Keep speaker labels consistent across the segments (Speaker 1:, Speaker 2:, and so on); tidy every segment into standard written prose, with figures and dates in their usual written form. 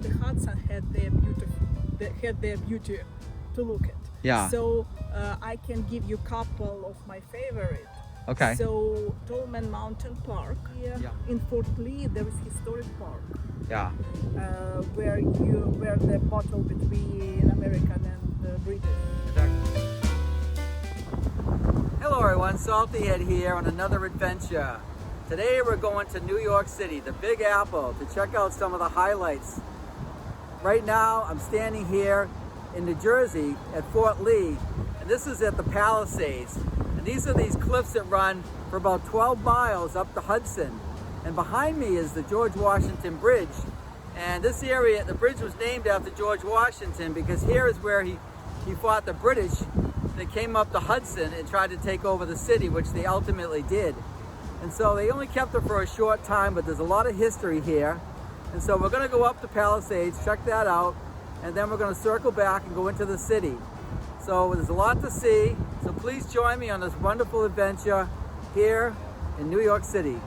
Speaker 1: the Hudson had their beauty to look at.
Speaker 2: Yeah.
Speaker 1: So I can give you a couple of my favorite.
Speaker 2: Okay.
Speaker 1: So Tallman Mountain Park here in Fort Lee, there is historic park.
Speaker 2: Yeah.
Speaker 1: Where the battle between American and British.
Speaker 2: Hello everyone, Saltyhead here on another adventure. Today we're going to New York City, the Big Apple, to check out some of the highlights. Right now I'm standing here in New Jersey at Fort Lee, and this is at the Palisades. And these are these cliffs that run for about 12 miles up the Hudson. And behind me is the George Washington Bridge. And this area, the bridge was named after George Washington because here is where he fought the British. They came up the Hudson and tried to take over the city, which they ultimately did. And so they only kept it for a short time, but there's a lot of history here. And so we're gonna go up the Palisades, check that out, and then we're gonna circle back and go into the city. So there's a lot to see, so please join me on this wonderful adventure here in New York City.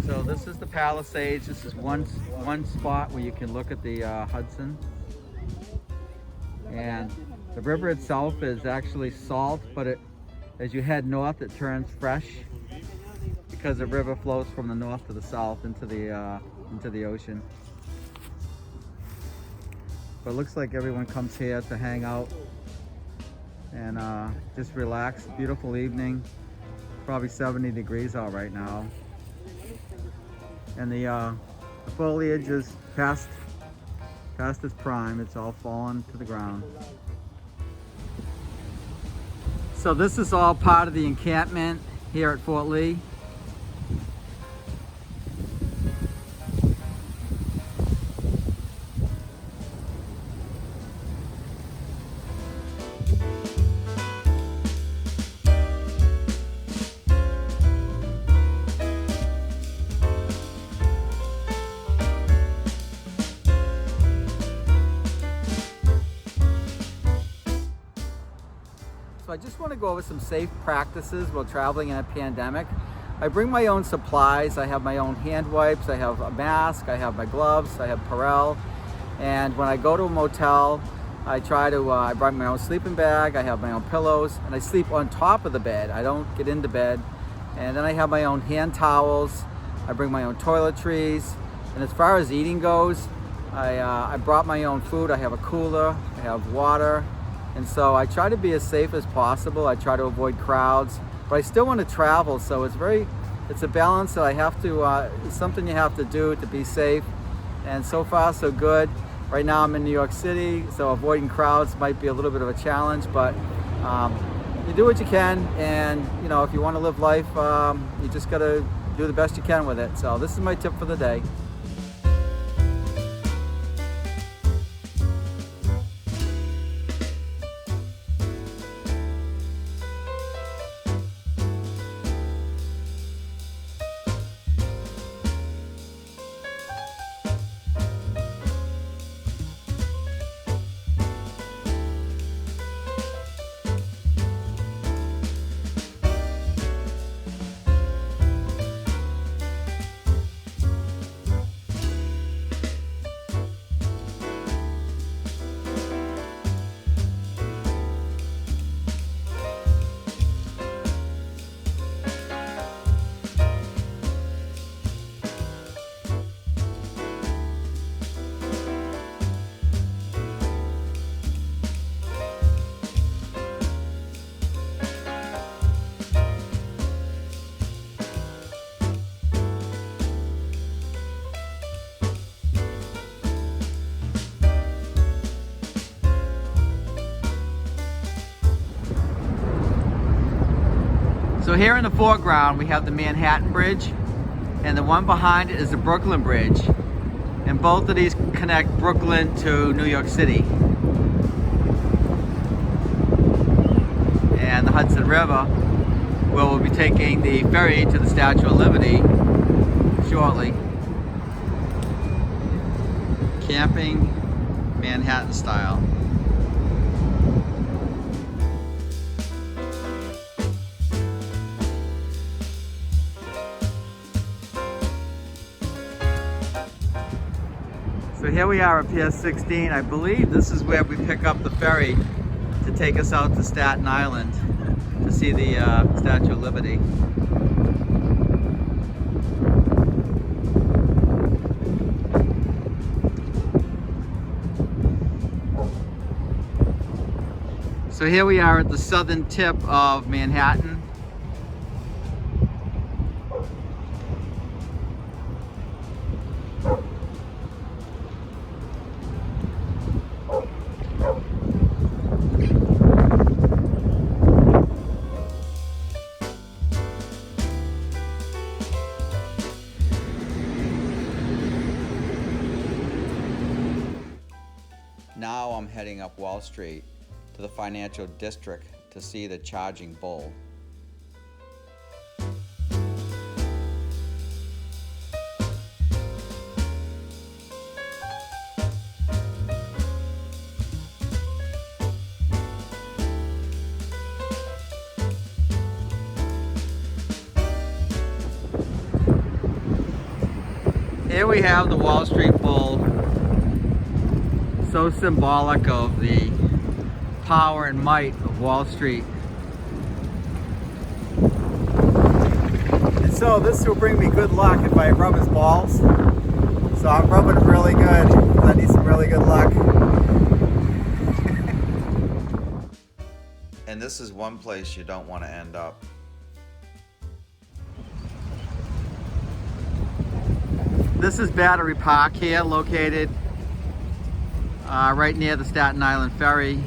Speaker 2: So this is the Palisades. This is one spot where you can look at the Hudson. And the river itself is actually salt, but as you head north, it turns fresh because the river flows from the north to the south into the ocean. But it looks like everyone comes here to hang out and just relax. Beautiful evening, probably 70 degrees out right now. And the foliage is past its prime. It's all fallen to the ground. So this is all part of the encampment here at Fort Lee. So I just want to go over some safe practices while traveling in a pandemic. I bring my own supplies. I have my own hand wipes, I have a mask, I have my gloves, I have Perel. And when I go to a motel, I bring my own sleeping bag, I have my own pillows, and I sleep on top of the bed. I don't get into bed. And then I have my own hand towels. I bring my own toiletries. And as far as eating goes, I brought my own food. I have a cooler, I have water. And so I try to be as safe as possible. I try to avoid crowds, but I still want to travel. So it's a balance that I have to, it's something you have to do to be safe. And so far so good. Right now I'm in New York City, so avoiding crowds might be a little bit of a challenge, but you do what you can. And you know, if you want to live life, you just got to do the best you can with it. So this is my tip for the day. So here in the foreground we have the Manhattan Bridge, and the one behind it is the Brooklyn Bridge. And both of these connect Brooklyn to New York City. And the Hudson River, where we'll be taking the ferry to the Statue of Liberty shortly. Camping Manhattan style. So here we are at Pier 16. I believe this is where we pick up the ferry to take us out to Staten Island to see the Statue of Liberty. So here we are at the southern tip of Manhattan. Now I'm heading up Wall Street to the financial district to see the charging bull. Here we have the Wall Street bull, so symbolic of the power and might of Wall Street. And so this will bring me good luck if I rub his balls. So I'm rubbing him really good because I need some really good luck. And this is one place you don't want to end up. This is Battery Park here, located right near the Staten Island Ferry.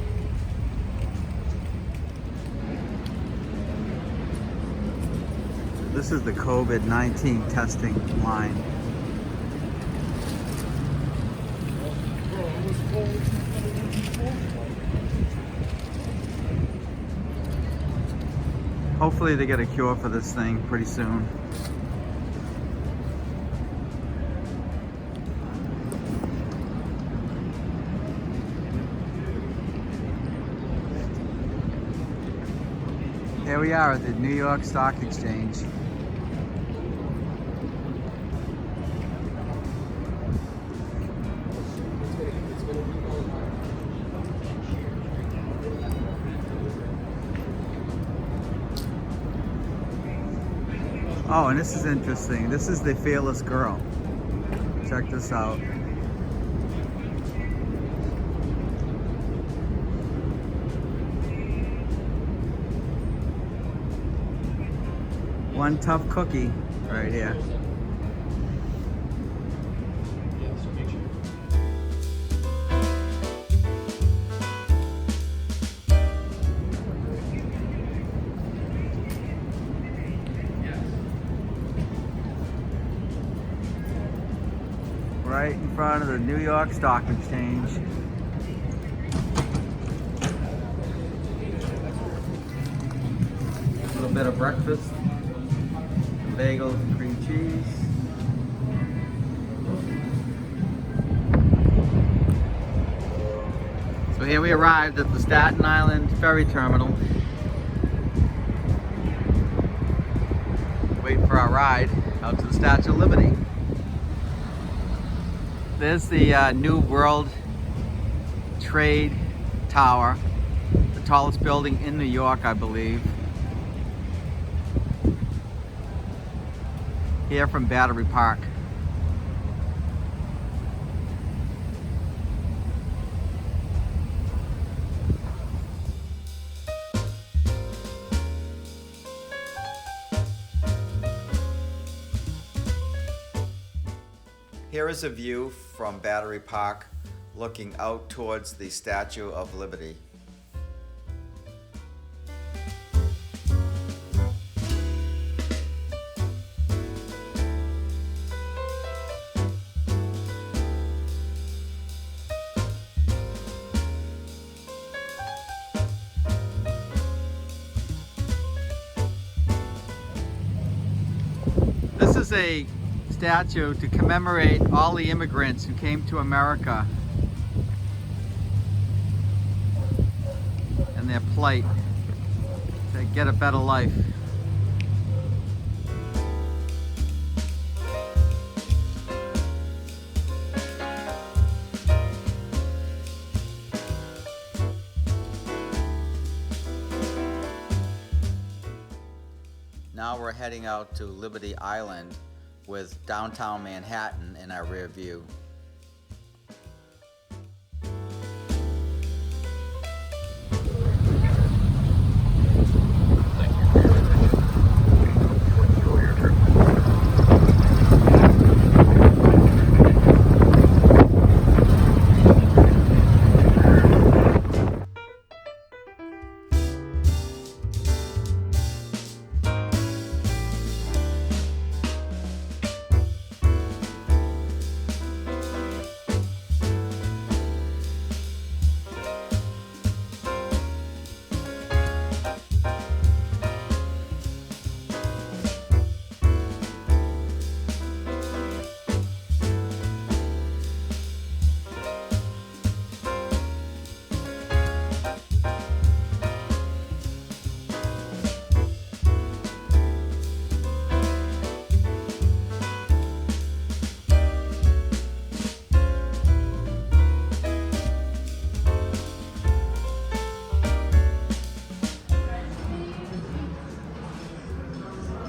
Speaker 2: This is the COVID-19 testing line. Hopefully they get a cure for this thing pretty soon. Here we are at the New York Stock Exchange. Oh, and this is interesting. This is the Fearless Girl. Check this out. One tough cookie right here. Right in front of the New York Stock Exchange. A little bit of breakfast. Bagels and cream cheese. So here we arrived at the Staten Island Ferry Terminal. Waiting for our ride out to the Statue of Liberty. There's the New World Trade Tower, the tallest building in New York, I believe. Here from Battery Park. Here is a view from Battery Park looking out towards the Statue of Liberty. This is a statue to commemorate all the immigrants who came to America and their plight to get a better life. we're heading out to Liberty Island with downtown Manhattan in our rear view.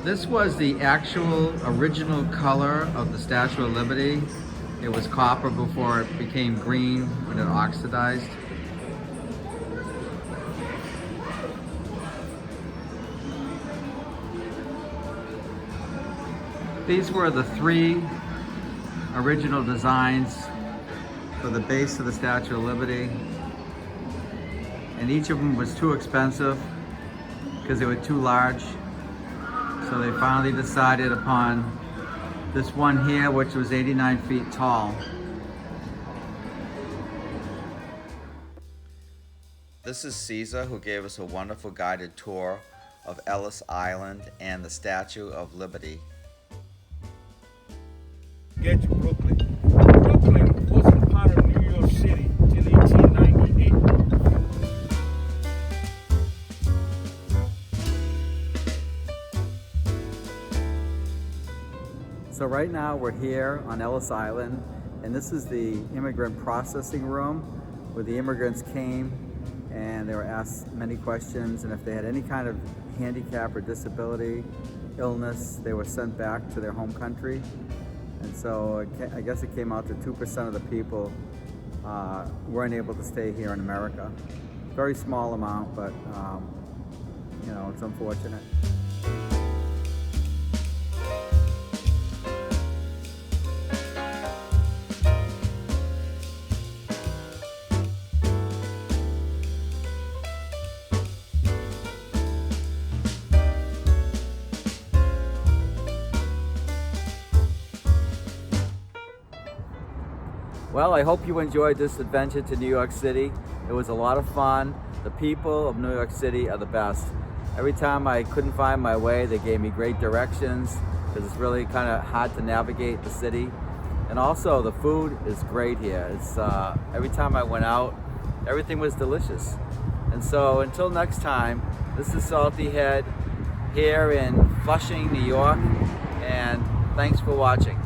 Speaker 2: This was the actual original color of the Statue of Liberty. It was copper before it became green when it oxidized. These were the 3 original designs for the base of the Statue of Liberty. And each of them was too expensive because they were too large. So they finally decided upon this one here, which was 89 feet tall. This is Caesar, who gave us a wonderful guided tour of Ellis Island and the Statue of Liberty.
Speaker 3: Get to Brooklyn. Brooklyn wasn't part of New York City till 1898.
Speaker 2: So right now we're here on Ellis Island, and this is the immigrant processing room where the immigrants came and they were asked many questions, and if they had any kind of handicap or disability, illness, they were sent back to their home country. And so I guess it came out to 2% of the people weren't able to stay here in America. Very small amount, but you know, it's unfortunate. Well, I hope you enjoyed this adventure to New York City. It was a lot of fun. The people of New York City are the best. Every time I couldn't find my way, they gave me great directions because it's really kind of hard to navigate the city. And also the food is great here. It's every time I went out, everything was delicious. And so until next time, this is Saltyhead here in Flushing, New York, and thanks for watching.